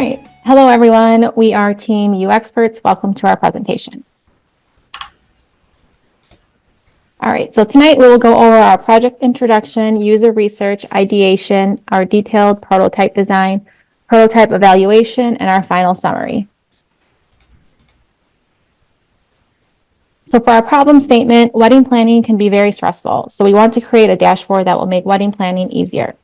right. Hello, everyone. We are Team Uxperts. Welcome to our presentation. All right, so tonight we will go over our project introduction, user research, ideation, our detailed prototype design, prototype evaluation, and our final summary. So for our problem statement, wedding planning can be very stressful. So we want to create a dashboard that will make wedding planning easier.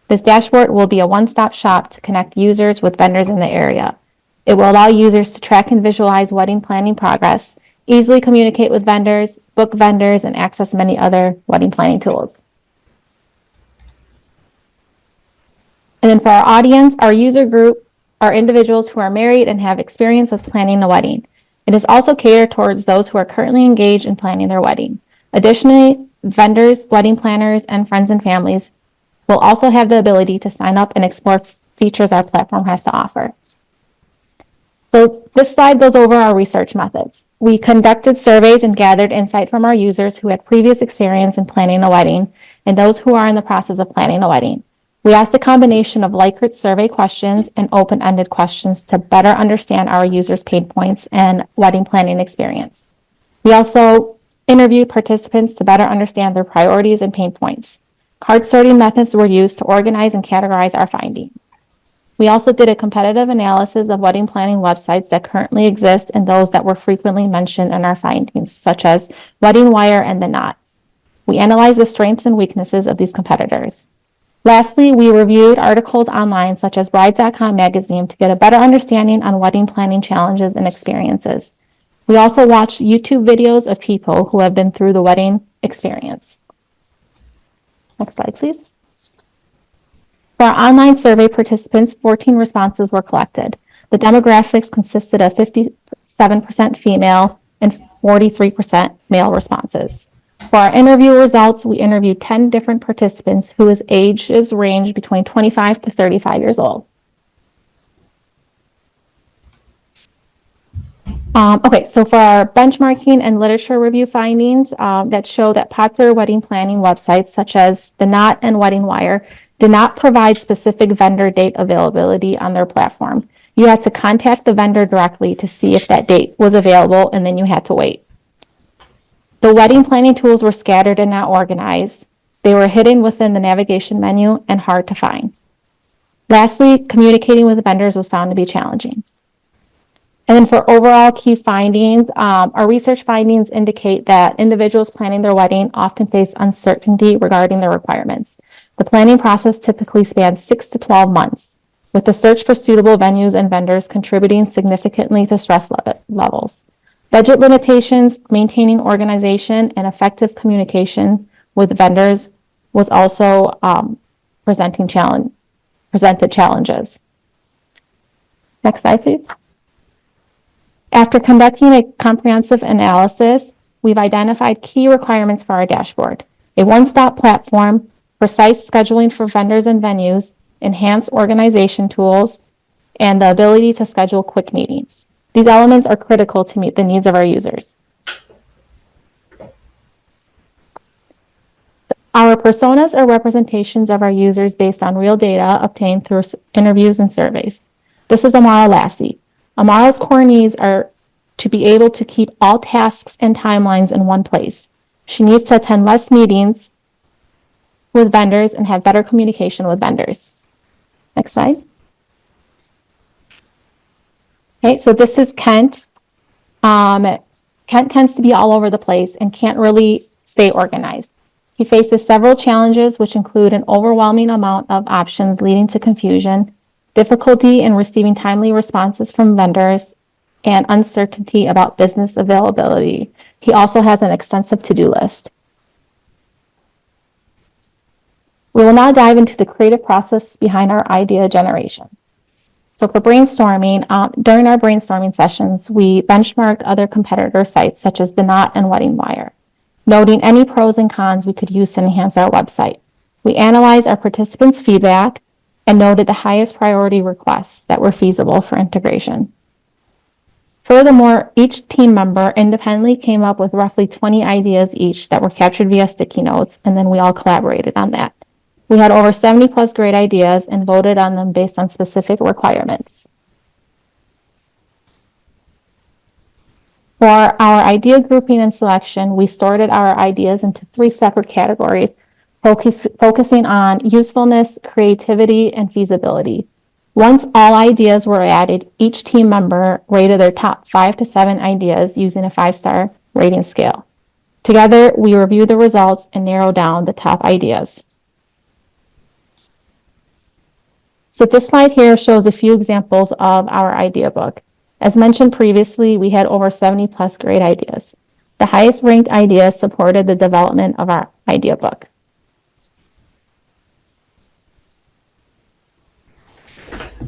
This dashboard will be a one-stop shop to connect users with vendors in the area. It will allow users to track and visualize wedding planning progress, easily communicate with vendors, book vendors, and access many other wedding planning tools. And then for our audience, our user group are individuals who are married and have experience with planning a wedding. It is also catered towards those who are currently engaged in planning their wedding. Additionally, vendors, wedding planners, and friends and families will also have the ability to sign up and explore features our platform has to offer. So this slide goes over our research methods. We conducted surveys and gathered insight from our users who had previous experience in planning a wedding and those who are in the process of planning a wedding. We asked a combination of Likert survey questions and open-ended questions to better understand our users' pain points and wedding planning experience. We also interviewed participants to better understand their priorities and pain points. Card sorting methods were used to organize and categorize our findings. We also did a competitive analysis of wedding planning websites that currently exist and those that were frequently mentioned in our findings, such as Wedding Wire and The Knot. We analyzed the strengths and weaknesses of these competitors. Lastly, we reviewed articles online such as Brides.com magazine to get a better understanding on wedding planning challenges and experiences. We also watched YouTube videos of people who have been through the wedding experience. Next slide, please. For our online survey participants, 14 responses were collected. The demographics consisted of 57% female and 43% male responses. For our interview results, we interviewed 10 different participants whose ages ranged between 25 to 35 years old. So for our benchmarking and literature review findings that show that popular wedding planning websites such as The Knot and Wedding Wire did not provide specific vendor date availability on their platform. You had to contact the vendor directly to see if that date was available, and then you had to wait. The wedding planning tools were scattered and not organized. They were hidden within the navigation menu and hard to find. Lastly, communicating with vendors was found to be challenging. And then for overall key findings, our research findings indicate that individuals planning their wedding often face uncertainty regarding their requirements. The planning process typically spans 6 to 12 months, with the search for suitable venues and vendors contributing significantly to stress levels. Budget limitations, maintaining organization, and effective communication with vendors was also presented challenges. Next slide, please. After conducting a comprehensive analysis, we've identified key requirements for our dashboard: a one-stop platform, precise scheduling for vendors and venues, enhanced organization tools, and the ability to schedule quick meetings. These elements are critical to meet the needs of our users. Our personas are representations of our users based on real data obtained through interviews and surveys. This is Amara Lassie. Amara's core needs are to be able to keep all tasks and timelines in one place. She needs to attend less meetings with vendors and have better communication with vendors. Next slide. Okay, so this is Kent. Kent tends to be all over the place and can't really stay organized. He faces several challenges, which include an overwhelming amount of options leading to confusion, difficulty in receiving timely responses from vendors, and uncertainty about business availability. He also has an extensive to-do list. We will now dive into the creative process behind our idea generation. So for brainstorming, during our brainstorming sessions, we benchmarked other competitor sites such as The Knot and Wedding Wire, noting any pros and cons we could use to enhance our website. We analyzed our participants' feedback and noted the highest priority requests that were feasible for integration. Furthermore, each team member independently came up with roughly 20 ideas each that were captured via sticky notes, and then we all collaborated on that. We had over 70 plus great ideas and voted on them based on specific requirements. For our idea grouping and selection, we sorted our ideas into 3 separate categories, focusing on usefulness, creativity, and feasibility. Once all ideas were added, each team member rated their top 5 to 7 ideas using a 5-star rating scale. Together, we reviewed the results and narrowed down the top ideas. So this slide here shows a few examples of our idea book. As mentioned previously, we had over 70 plus great ideas. The highest ranked ideas supported the development of our idea book.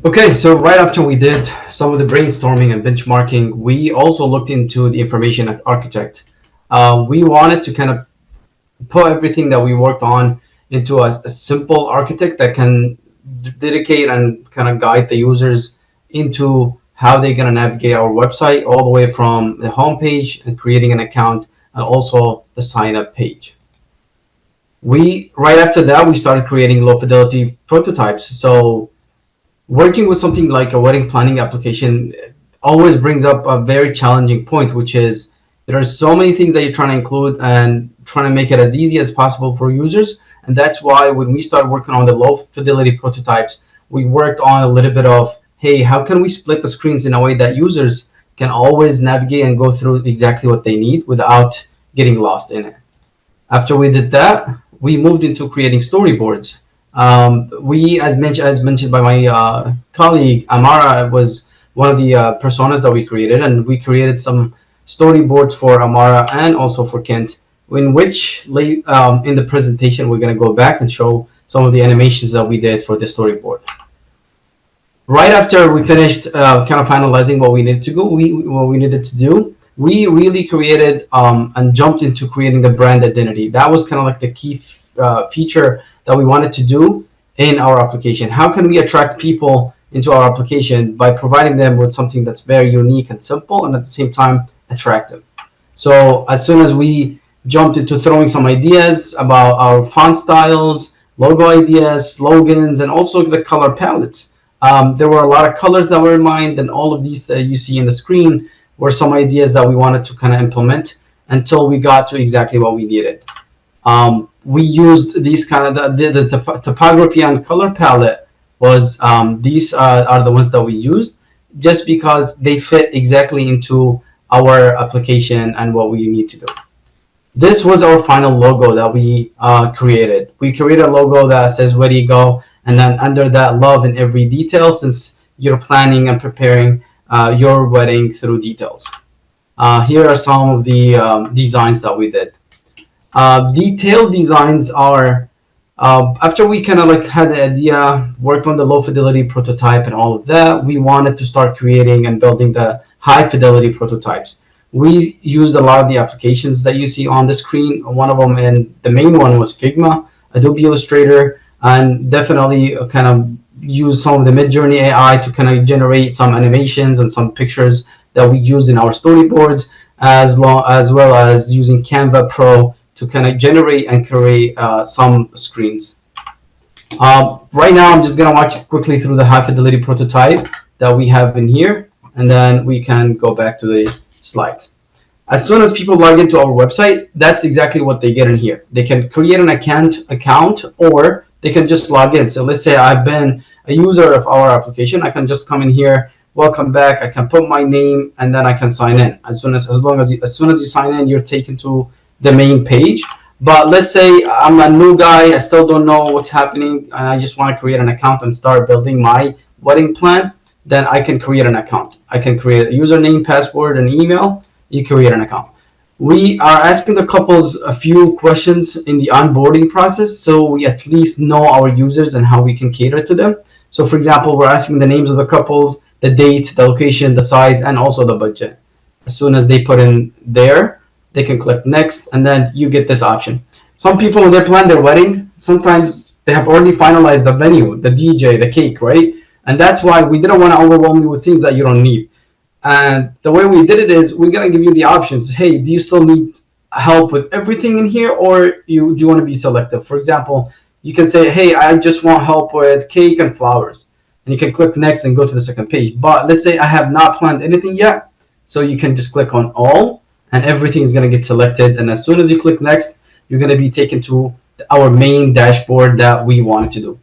Okay, so right after we did some of the brainstorming and benchmarking, we also looked into the information architect. We wanted to kind of put everything that we worked on into a simple architect that can dedicate and kind of guide the users into how they're going to navigate our website, all the way from the homepage and creating an account, and also the sign up page. Right after that, we started creating low fidelity prototypes. So working with something like a wedding planning application always brings up a very challenging point, which is there are so many things that you're trying to include and trying to make it as easy as possible for users. And that's why when we started working on the low fidelity prototypes, we worked on a little bit of, hey, how can we split the screens in a way that users can always navigate and go through exactly what they need without getting lost in it. After we did that, we moved into creating storyboards. As mentioned by my colleague, Amara was one of the personas that we created, and we created some storyboards for Amara and also for Kent, in which in the presentation we're going to go back and show some of the animations that we did for the storyboard. Right after we finished kind of finalizing what we needed to do, we really created and jumped into creating the brand identity. That was kind of like the key feature that we wanted to do in our application. How can we attract people into our application by providing them with something that's very unique and simple and at the same time attractive? So as soon as we jumped into throwing some ideas about our font styles, logo ideas, slogans, and also the color palettes, there were a lot of colors that were in mind, and all of these that you see in the screen were some ideas that we wanted to kind of implement until we got to exactly what we needed. We used these kind of the typography and color palette was these are the ones that we used just because they fit exactly into our application and what we need to do. This was our final logo that we created. We created a logo that says WeddyGo, and then under that, love in every detail, since you're planning and preparing your wedding through details. Here are some of the designs that we did. Detailed designs are after we kind of like had the idea, worked on the low fidelity prototype and all of that, we wanted to start creating and building the high fidelity prototypes. We used a lot of the applications that you see on the screen. One of them, and the main one, was Figma, Adobe Illustrator, and definitely kind of use some of the Midjourney AI to kind of generate some animations and some pictures that we use in our storyboards, as well as using Canva Pro to kind of generate and create some screens. Right now, I'm just going to walk you quickly through the high fidelity prototype that we have in here, and then we can go back to the slides. As soon as people log into our website, that's exactly what they get in here. They can create an account, or they can just log in. So let's say I've been a user of our application. I can just come in here, welcome back. I can put my name, and then I can sign in. As soon as you sign in, you're taken to the main page. But let's say I'm a new guy, I still don't know what's happening, and I just want to create an account and start building my wedding plan. Then I can create an account. I can create a username, password, and email. You create an account. We are asking the couples a few questions in the onboarding process, so we at least know our users and how we can cater to them. So for example, we're asking the names of the couples, the date, the location, the size, and also the budget. As soon as they put in there, they can click next, and then you get this option. Some people, when they plan their wedding, sometimes they have already finalized the venue, the DJ, the cake, right? And that's why we didn't want to overwhelm you with things that you don't need. And the way we did it is we're going to give you the options. Hey, do you still need help with everything in here, or do you want to be selective? For example, you can say, hey, I just want help with cake and flowers. And you can click next and go to the second page. But let's say I have not planned anything yet. So you can just click on all, and everything is going to get selected. And as soon as you click next, you're going to be taken to our main dashboard that we want to do.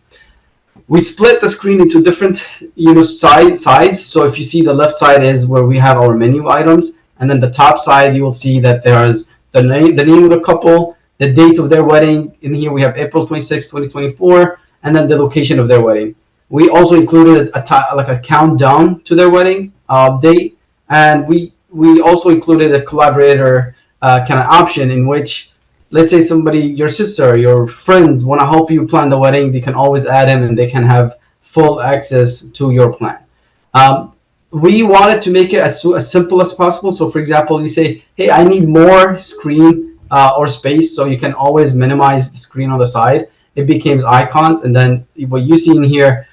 We split the screen into different sides. So if you see, the left side is where we have our menu items, and then the top side you will see that there's the name of the couple, the date of their wedding. In here we have April 26, 2024, and then the location of their wedding. We also included a countdown to their wedding date, and we also included a collaborator kind of option, in which, let's say somebody, your sister, your friend, want to help you plan the wedding, they can always add in and they can have full access to your plan. We wanted to make it as simple as possible. So for example, you say, hey, I need more screen or space, so you can always minimize the screen on the side. It becomes icons, and then what you see in here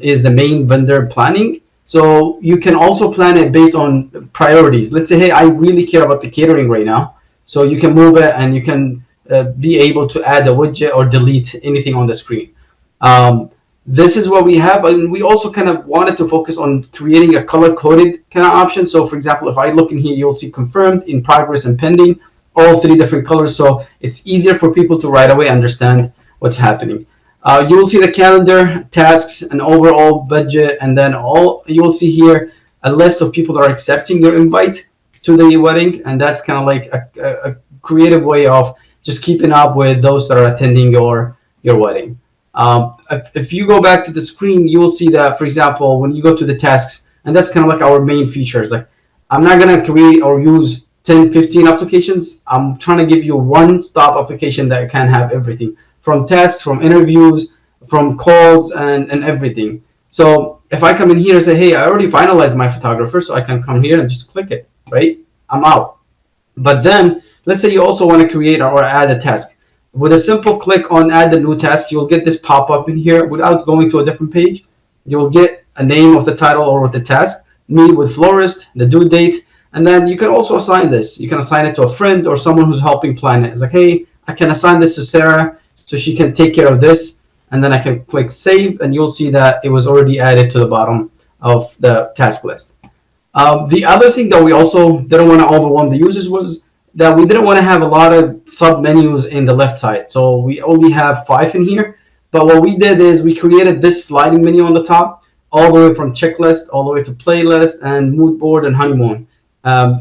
is the main vendor planning. So you can also plan it based on priorities. Let's say, hey, I really care about the catering right now. So you can move it, and you can be able to add a widget or delete anything on the screen. This is what we have, and we also kind of wanted to focus on creating a color-coded kind of option. So for example, if I look in here, you'll see confirmed, in progress, and pending, all three different colors. So it's easier for people to right away understand what's happening. You will see the calendar, tasks, and overall budget, and then you will see here a list of people that are accepting your invite to the wedding, and that's kind of like a creative way of just keeping up with those that are attending your wedding. If you go back to the screen, you will see that, for example, when you go to the tasks, and that's kind of like our main features. Like, I'm not going to create or use 10, 15 applications. I'm trying to give you one-stop application that can have everything, from tasks, from interviews, from calls, and everything. So if I come in here and say, hey, I already finalized my photographer, so I can come here and just click it, right? I'm out. But then let's say you also want to create or add a task. With a simple click on add the new task, you'll get this pop up in here without going to a different page. You'll get a name of the title or with the task, meet with florist, the due date, and then you can also assign this. You can assign it to a friend or someone who's helping plan it. It's like, hey, I can assign this to Sarah so she can take care of this, and then I can click save, and you'll see that it was already added to the bottom of the task list. The other thing that we also didn't want to overwhelm the users was that we didn't want to have a lot of sub menus in the left side. So we only have 5 in here. But what we did is we created this sliding menu on the top, all the way from checklist, all the way to playlist, and mood board, and honeymoon.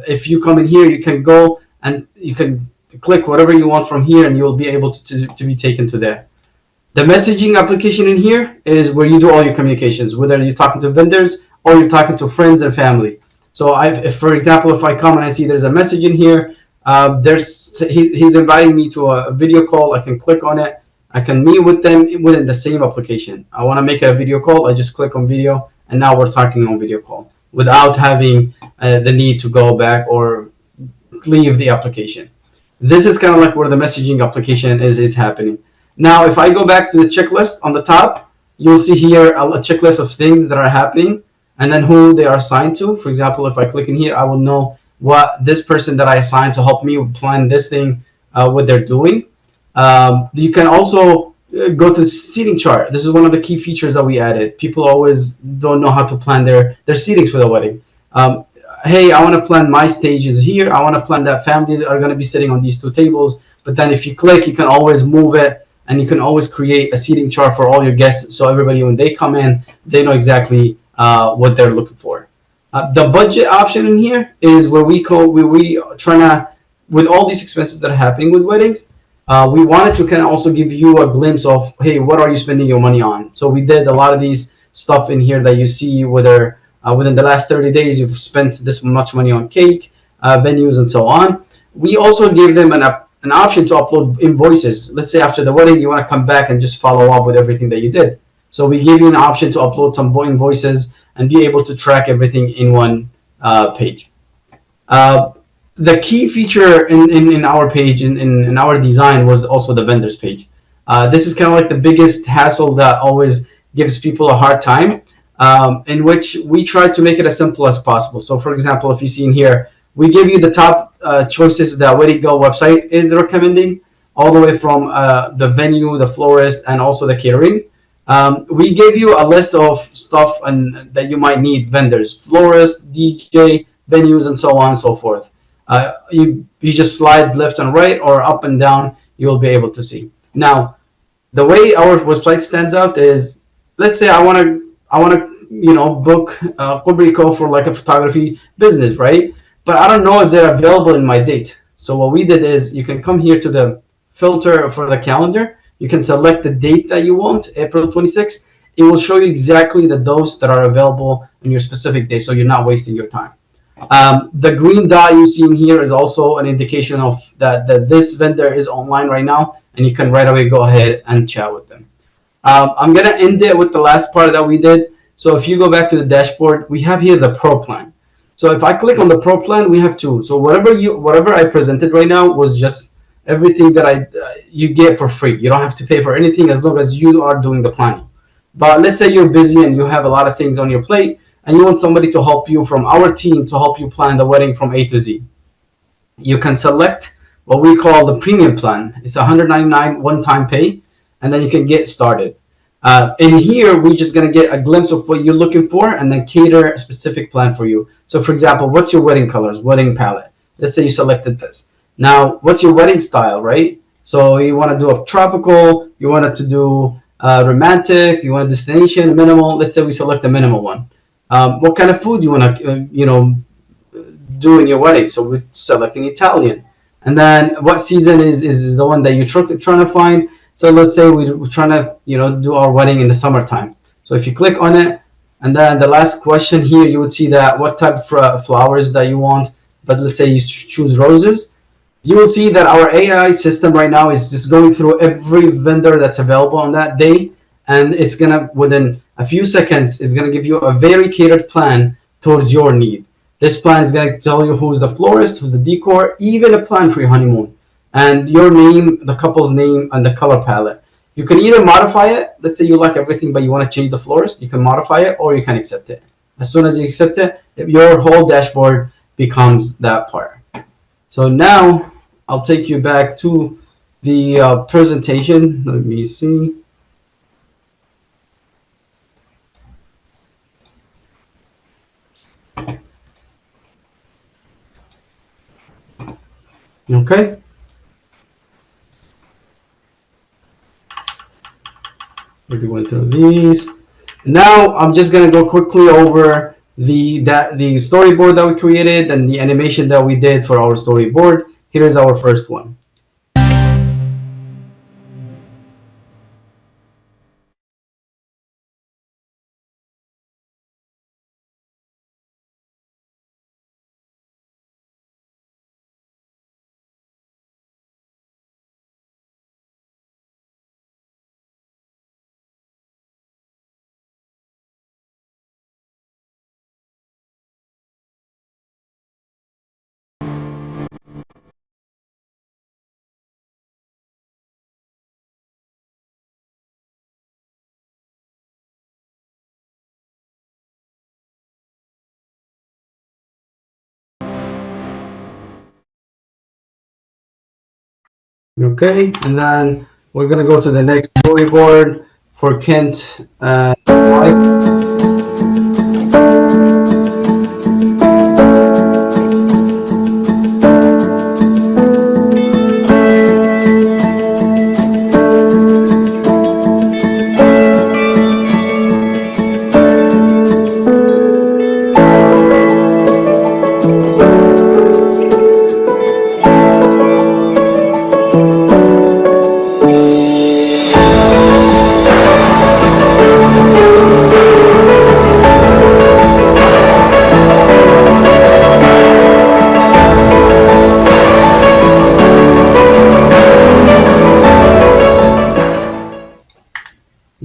If you come in here, you can go and you can click whatever you want from here, and you'll be able to be taken to there. The messaging application in here is where you do all your communications, whether you're talking to vendors or you're talking to friends and family. So if, for example, if I come and I see there's a message in here, he's inviting me to a video call, I can click on it. I can meet with them within the same application. I want to make a video call, I just click on video, and now we're talking on video call without having the need to go back or leave the application. This is kind of like where the messaging application is happening. Now, if I go back to the checklist on the top, you'll see here a checklist of things that are happening and then who they are assigned to. For example, if I click in here, I will know what this person that I assigned to help me plan this thing, what they're doing. You can also go to the seating chart. This is one of the key features that we added. People always don't know how to plan their seatings for the wedding. Hey, I want to plan my stages here. I want to plan that family that are going to be sitting on these 2 tables. But then if you click, you can always move it, and you can always create a seating chart for all your guests. So everybody, when they come in, they know exactly what they're looking for. The budget option in here is where we trying to, with all these expenses that are happening with weddings, we wanted to kind of also give you a glimpse of, hey, what are you spending your money on? So we did a lot of these stuff in here that you see, whether within the last 30 days you've spent this much money on cake, venues, and so on. We also gave them an option to upload invoices. Let's say after the wedding you want to come back and just follow up with everything that you did. So we gave you an option to upload some invoices and be able to track everything in one page. The key feature in our page, in our design, was also the vendors page. This is kind of like the biggest hassle that always gives people a hard time, in which we try to make it as simple as possible. So for example, if you see in here, we give you the top choices that WeddyGo website is recommending, all the way from the venue, the florist, and also the catering. We gave you a list of stuff that you might need: vendors, florist, DJ, venues, and so on and so forth. You just slide left and right or up and down, you'll be able to see. Now, the way our website stands out is, let's say I want to book Kubriko for like a photography business, right? But I don't know if they're available in my date. So what we did is you can come here to the filter for the calendar. You can select the date that you want, April 26th. It will show you exactly those that are available on your specific day, so you're not wasting your time. The green dot you see in here is also an indication of that this vendor is online right now, and you can right away go ahead and chat with them. I'm gonna end it with the last part that we did. So if you go back to the dashboard, we have here the Pro plan. So if I click on the Pro plan, we have two. So whatever I presented right now was just everything that you get for free. You don't have to pay for anything as long as you are doing the planning. But let's say you're busy and you have a lot of things on your plate, and you want somebody to help you from our team to help you plan the wedding from A to Z. You can select what we call the premium plan. It's $199 one-time pay, and then you can get started. In here, we're just going to get a glimpse of what you're looking for and then cater a specific plan for you. So for example, what's your wedding colors, wedding palette? Let's say you selected this. Now, what's your wedding style, right? So you want to do a tropical, you want it to do romantic, you want a destination, minimal. Let's say we select the minimal one. What kind of food you want to, do in your wedding? So we're selecting Italian. And then what season is the one that you're trying to find? So let's say we're trying to, do our wedding in the summertime. So if you click on it, and then the last question here, you would see that what type of flowers that you want. But let's say you choose roses. You will see that our AI system right now is just going through every vendor that's available on that day. And it's going to, within a few seconds, it's going to give you a very catered plan towards your need. This plan is going to tell you who's the florist, who's the decor, even a plan for your honeymoon, and your name, the couple's name, and the color palette. You can either modify it. Let's say you like everything, but you want to change the florist. You can modify it, or you can accept it. As soon as you accept it, your whole dashboard becomes that part. So now I'll take you back to the presentation. Let me see. Okay. We're going through these. Now I'm just gonna go quickly over the storyboard that we created and the animation that we did for our storyboard. Here is our first one. Okay, and then we're gonna go to the next storyboard for Kent.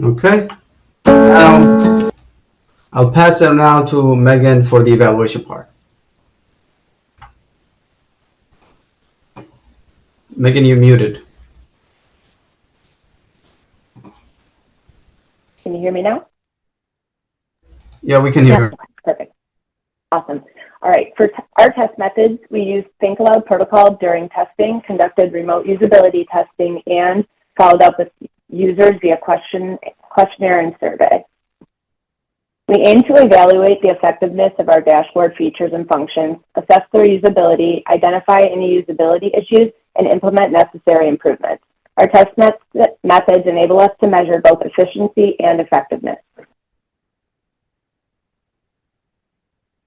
Okay, now I'll pass it now to Megan for the evaluation part. Megan, you're muted. Can you hear me now? Yeah, we can hear her. Perfect. Awesome. All right. For our test methods, we used Think Aloud protocol during testing, conducted remote usability testing, and followed up with users via questionnaire and survey. We aim to evaluate the effectiveness of our dashboard features and functions, assess their usability, identify any usability issues, and implement necessary improvements. Our test methods enable us to measure both efficiency and effectiveness.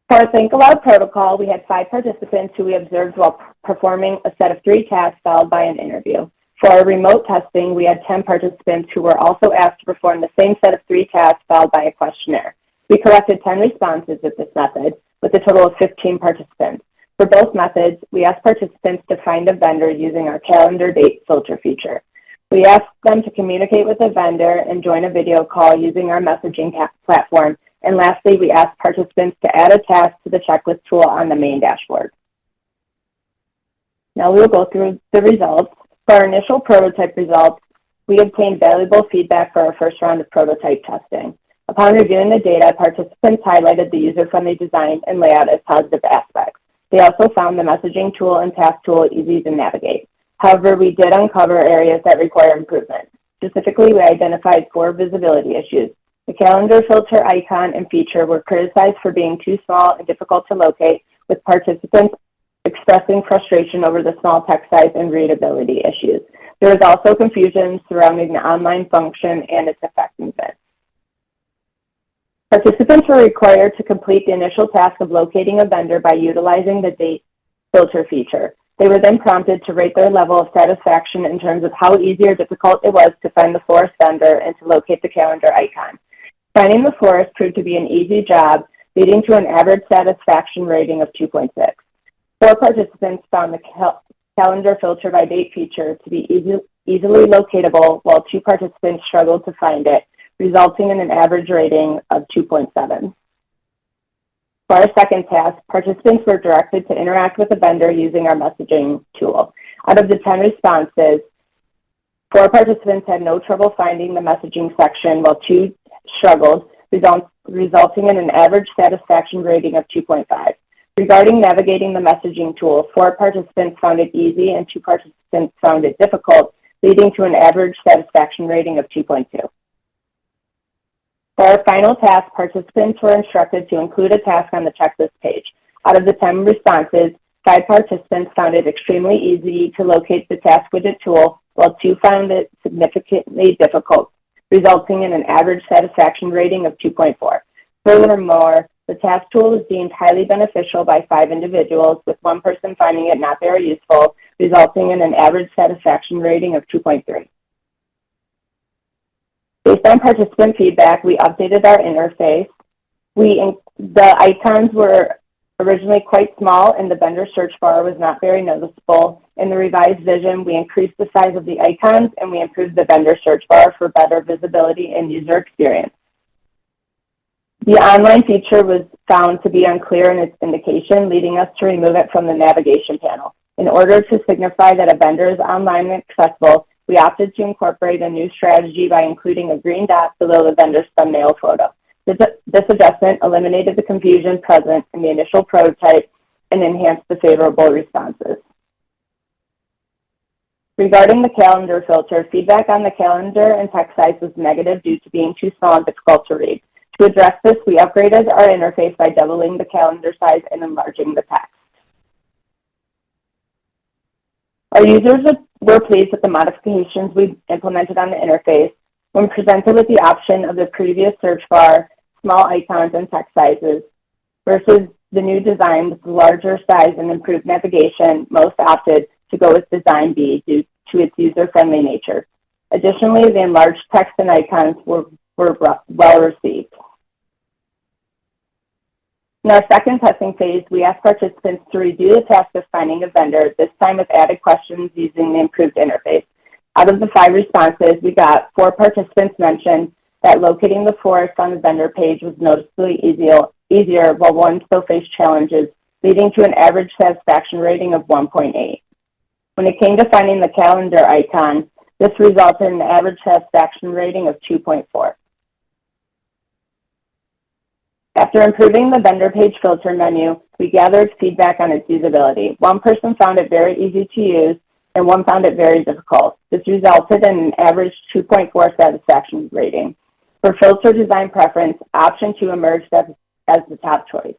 For our Think Aloud protocol, we had 5 participants who we observed while performing a set of 3 tasks followed by an interview. For our remote testing, we had 10 participants who were also asked to perform the same set of 3 tasks followed by a questionnaire. We collected 10 responses with this method, with a total of 15 participants. For both methods, we asked participants to find a vendor using our calendar date filter feature. We asked them to communicate with a vendor and join a video call using our messaging platform. And lastly, we asked participants to add a task to the checklist tool on the main dashboard. Now we will go through the results. For our initial prototype results, we obtained valuable feedback for our first round of prototype testing. Upon reviewing the data, participants highlighted the user-friendly design and layout as positive aspects. They also found the messaging tool and task tool easy to navigate. However, we did uncover areas that require improvement. Specifically, we identified 4 visibility issues. The calendar filter icon and feature were criticized for being too small and difficult to locate, with participants expressing frustration over the small text size and readability issues. There was also confusion surrounding the online function and its effectiveness. Participants were required to complete the initial task of locating a vendor by utilizing the date filter feature. They were then prompted to rate their level of satisfaction in terms of how easy or difficult it was to find the florist vendor and to locate the calendar icon. Finding the florist proved to be an easy job, leading to an average satisfaction rating of 2.6. 4 participants found the calendar filter by date feature to be easily locatable, while 2 participants struggled to find it, resulting in an average rating of 2.7. For our second task, participants were directed to interact with a vendor using our messaging tool. Out of the 10 responses, 4 participants had no trouble finding the messaging section, while 2 struggled, resulting in an average satisfaction rating of 2.5. Regarding navigating the messaging tool, 4 participants found it easy and 2 participants found it difficult, leading to an average satisfaction rating of 2.2. For our final task, participants were instructed to include a task on the checklist page. Out of the 10 responses, 5 participants found it extremely easy to locate the task widget tool, while 2 found it significantly difficult, resulting in an average satisfaction rating of 2.4. Furthermore, the task tool was deemed highly beneficial by 5 individuals, with 1 person finding it not very useful, resulting in an average satisfaction rating of 2.3. Based on participant feedback, we updated our interface. The icons were originally quite small and the vendor search bar was not very noticeable. In the revised vision, we increased the size of the icons and we improved the vendor search bar for better visibility and user experience. The online feature was found to be unclear in its indication, leading us to remove it from the navigation panel. In order to signify that a vendor is online and accessible, we opted to incorporate a new strategy by including a green dot below the vendor's thumbnail photo. This adjustment eliminated the confusion present in the initial prototype and enhanced the favorable responses. Regarding the calendar filter, feedback on the calendar and text size was negative due to being too small and difficult to read. To address this, we upgraded our interface by doubling the calendar size and enlarging the text. Our users were pleased with the modifications we implemented on the interface. When presented with the option of the previous search bar, small icons, and text sizes versus the new design with the larger size and improved navigation, most opted to go with design B due to its user-friendly nature. Additionally, the enlarged text and icons were well received. In our second testing phase, we asked participants to redo the task of finding a vendor, this time with added questions using the improved interface. Out of the 5 responses we got, 4 participants mentioned that locating the florist on the vendor page was noticeably easier, while 1 still faced challenges, leading to an average satisfaction rating of 1.8. When it came to finding the calendar icon, this resulted in an average satisfaction rating of 2.4. After improving the vendor page filter menu, we gathered feedback on its usability. 1 person found it very easy to use, and 1 found it very difficult. This resulted in an average 2.4 satisfaction rating. For filter design preference, option 2 emerged as the top choice.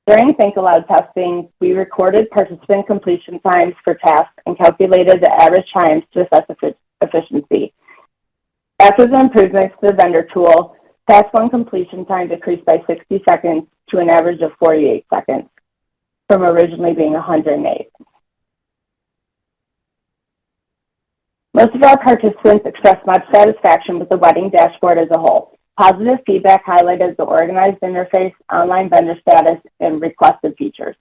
During Think Aloud testing, we recorded participant completion times for tasks and calculated the average times to assess efficiency. After the improvements to the vendor tool, task 1 completion time decreased by 60 seconds to an average of 48 seconds, from originally being 108. Most of our participants expressed much satisfaction with the wedding dashboard as a whole. Positive feedback highlighted the organized interface, online vendor status, and requested features.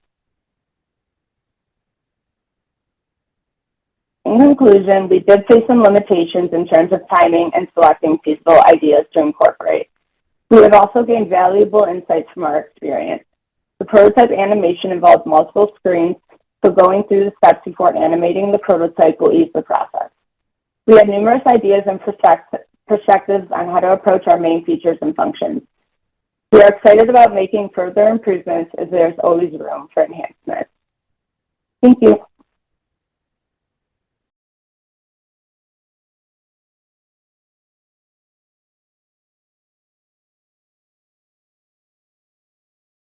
In conclusion, we did face some limitations in terms of timing and selecting feasible ideas to incorporate. We have also gained valuable insights from our experience. The prototype animation involves multiple screens, so going through the steps before animating the prototype will ease the process. We had numerous ideas and perspectives on how to approach our main features and functions. We are excited about making further improvements as there's always room for enhancement. Thank you.